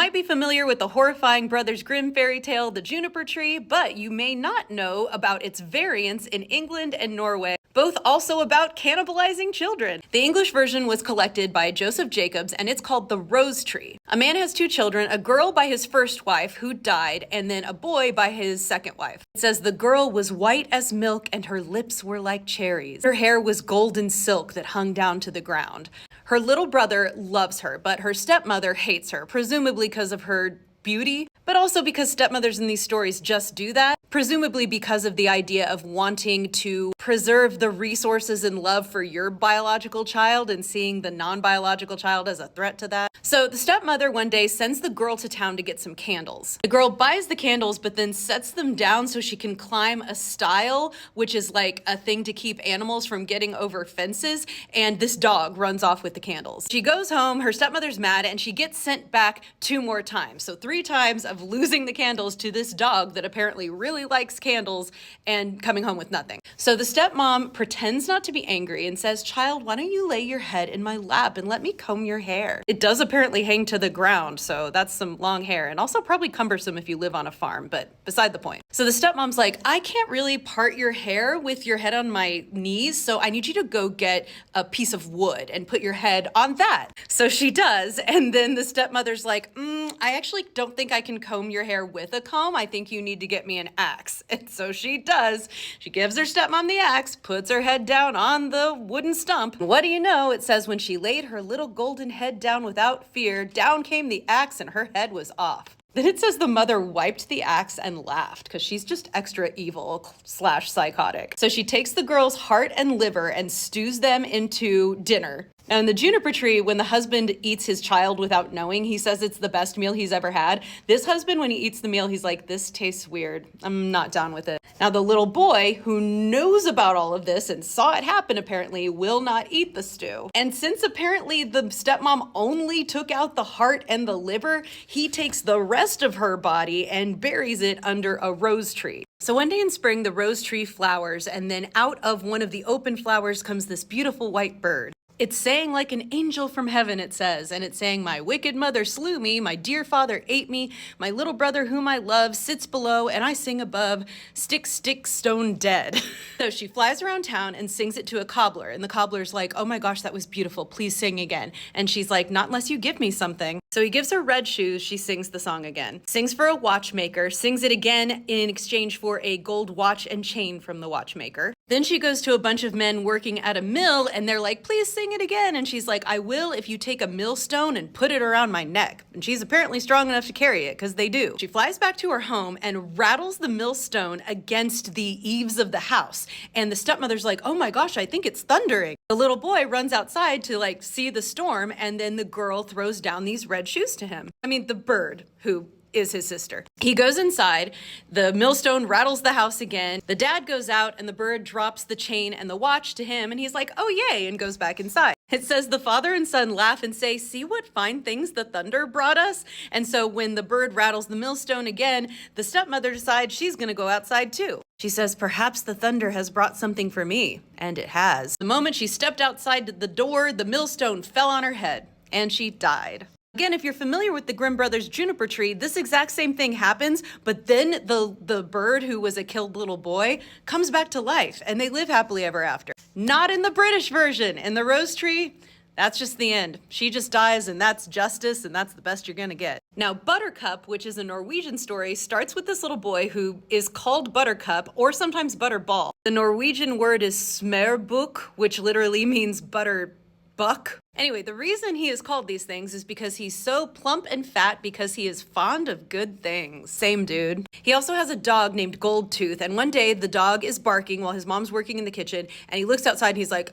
might be familiar with the horrifying Brothers Grimm fairy tale, The Juniper Tree, but you may not know about its variants in England and Norway, both also about cannibalizing children. The English version was collected by Joseph Jacobs, and it's called The Rose Tree. A man has two children, a girl by his first wife who died, and then a boy by his second wife. It says the girl was white as milk and her lips were like cherries. Her hair was golden silk that hung down to the ground. Her little brother loves her, but her stepmother hates her, presumably because of her beauty, but also because stepmothers in these stories just do that, presumably because of the idea of wanting to preserve the resources and love for your biological child and seeing the non-biological child as a threat to that. So the stepmother one day sends the girl to town to get some candles. The girl buys the candles, but then sets them down so she can climb a stile, which is like a thing to keep animals from getting over fences, and this dog runs off with the candles. She goes home, her stepmother's mad, and she gets sent back 2 more times. So 3 times of losing the candles to this dog that apparently really likes candles and coming home with nothing. So the stepmom pretends not to be angry and says, "Child, why don't you lay your head in my lap and let me comb your hair?" It does apparently hang to the ground, so that's some long hair and also probably cumbersome if you live on a farm, but beside the point. So the stepmom's like, "I can't really part your hair with your head on my knees, so I need you to go get a piece of wood and put your head on that." So she does, and then the stepmother's like, "I actually don't think I can comb your hair with a comb. I think you need to get me an axe." And so she does. She gives her stepmom the axe, puts her head down on the wooden stump. What do you know? It says when she laid her little golden head down without fear, down came the axe and her head was off. Then it says the mother wiped the axe and laughed because she's just extra evil / psychotic. So she takes the girl's heart and liver and stews them into dinner. Now in The Juniper Tree, when the husband eats his child without knowing, he says it's the best meal he's ever had. This husband, when he eats the meal, he's like, "This tastes weird. I'm not down with it." Now the little boy, who knows about all of this and saw it happen apparently, will not eat the stew. And since apparently the stepmom only took out the heart and the liver, he takes the rest of her body and buries it under a rose tree. So one day in spring, the rose tree flowers, and then out of one of the open flowers comes this beautiful white bird. It's saying like an angel from heaven, it says, and it's saying, "My wicked mother slew me, my dear father ate me, my little brother whom I love sits below, and I sing above, stick, stick, stone dead." So she flies around town and sings it to a cobbler, and the cobbler's like, "Oh my gosh, that was beautiful, please sing again." And she's like, "Not unless you give me something." So he gives her red shoes, she sings the song again. Sings for a watchmaker, sings it again in exchange for a gold watch and chain from the watchmaker. Then she goes to a bunch of men working at a mill, and they're like, "Please sing it again." And she's like, "I will if you take a millstone and put it around my neck." And she's apparently strong enough to carry it, because they do. She flies back to her home and rattles the millstone against the eaves of the house. And the stepmother's like, "Oh my gosh, I think it's thundering." The little boy runs outside to like see the storm, and then the girl throws down these red shoes to him. I mean, the bird, who is his sister. He goes inside, the millstone rattles the house again, the dad goes out, and the bird drops the chain and the watch to him, and he's like, "Oh yay," and goes back inside. It says the father and son laugh and say, "See what fine things the thunder brought us?" And so when the bird rattles the millstone again, the stepmother decides she's gonna go outside too. She says, "Perhaps the thunder has brought something for me," and it has. The moment she stepped outside the door, the millstone fell on her head, and she died. Again, if you're familiar with the Grimm brothers' Juniper Tree, this exact same thing happens, but then the bird who was a killed little boy comes back to life, and they live happily ever after. Not in the British version. In the Rose Tree, that's just the end. She just dies, and that's justice, and that's the best you're gonna get. Now, Buttercup, which is a Norwegian story, starts with this little boy who is called Buttercup, or sometimes Butterball. The Norwegian word is smerbuk, which literally means buck. Anyway, the reason he is called these things is because he's so plump and fat because he is fond of good things. Same dude. He also has a dog named Goldtooth, and one day the dog is barking while his mom's working in the kitchen, and he looks outside and he's like,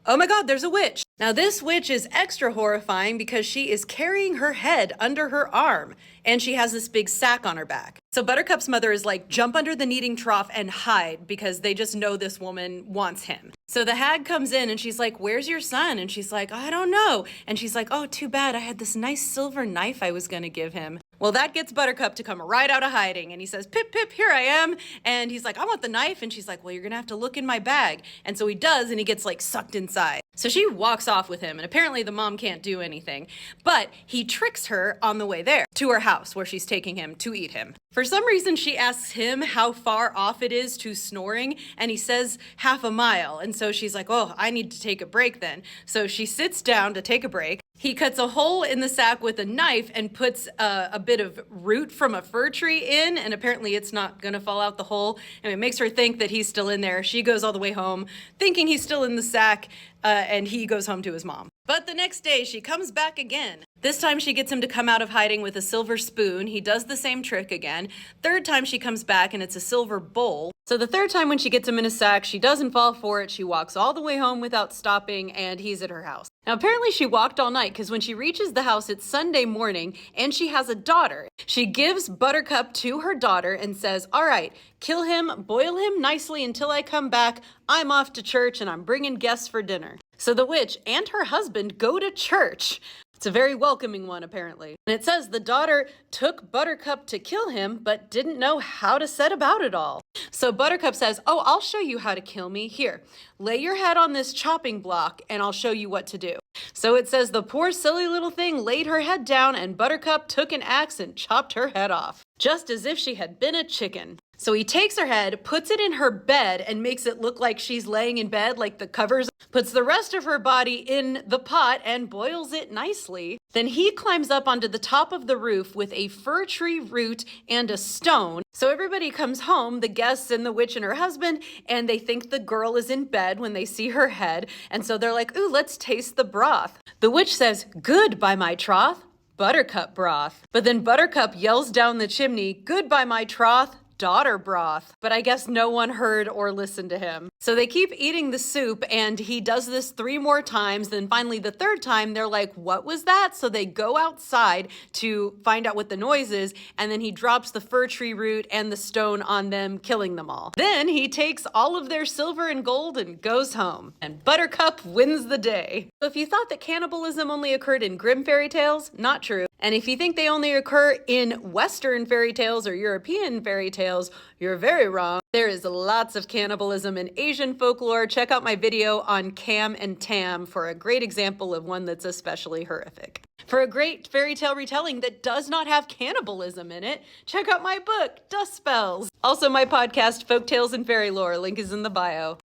"Oh my God, there's a witch." Now this witch is extra horrifying because she is carrying her head under her arm, and she has this big sack on her back. So Buttercup's mother is like, "Jump under the kneading trough and hide," because they just know this woman wants him. So the hag comes in and she's like, "Where's your son?" And she's like, "I don't know." And she's like, "Oh, too bad. I had this nice silver knife I was gonna give him." Well, that gets Buttercup to come right out of hiding, and he says, "Pip, pip, here I am." And he's like, "I want the knife." And she's like, "Well, you're gonna have to look in my bag." And so he does, and he gets like sucked inside. So she walks off with him, and apparently the mom can't do anything. But he tricks her on the way there to her house where she's taking him to eat him. For some reason, she asks him how far off it is to snoring, and he says half a mile. And so she's like, oh, I need to take a break then. So she sits down to take a break. He cuts a hole in the sack with a knife and puts a bit of root from a fir tree in, and apparently it's not gonna fall out the hole, and it makes her think that he's still in there. She goes all the way home thinking he's still in the sack, and he goes home to his mom. But the next day, she comes back again. This time she gets him to come out of hiding with a silver spoon. He does the same trick again. Third time she comes back and it's a silver bowl. So the third time when she gets him in a sack, she doesn't fall for it. She walks all the way home without stopping, and he's at her house. Now apparently she walked all night, because when she reaches the house, it's Sunday morning and she has a daughter. She gives Buttercup to her daughter and says, all right, kill him, boil him nicely until I come back. I'm off to church and I'm bringing guests for dinner. So the witch and her husband go to church. It's a very welcoming one, apparently. And it says the daughter took Buttercup to kill him, but didn't know how to set about it all. So Buttercup says, oh, I'll show you how to kill me. Here, lay your head on this chopping block and I'll show you what to do. So it says the poor silly little thing laid her head down and Buttercup took an axe and chopped her head off, just as if she had been a chicken. So he takes her head, puts it in her bed, and makes it look like she's laying in bed, like the covers, puts the rest of her body in the pot and boils it nicely. Then he climbs up onto the top of the roof with a fir tree root and a stone. So everybody comes home, the guests and the witch and her husband, and they think the girl is in bed when they see her head. And so they're like, ooh, let's taste the broth. The witch says, good by my troth, Buttercup broth. But then Buttercup yells down the chimney, good by my troth, daughter broth. But I guess no one heard or listened to him. So they keep eating the soup, and he does this 3 more times. Then finally the third time, they're like, what was that? So they go outside to find out what the noise is, and then he drops the fir tree root and the stone on them, killing them all. Then he takes all of their silver and gold and goes home, and Buttercup wins the day. So if you thought that cannibalism only occurred in Grimm fairy tales, not true. And if you think they only occur in Western fairy tales or European fairy tales, you're very wrong. There is lots of cannibalism in Asian folklore. Check out my video on Cam and Tam for a great example of one that's especially horrific. For a great fairy tale retelling that does not have cannibalism in it, check out my book, Dust Spells. Also my podcast, Folk Tales and Fairy Lore. Link is in the bio.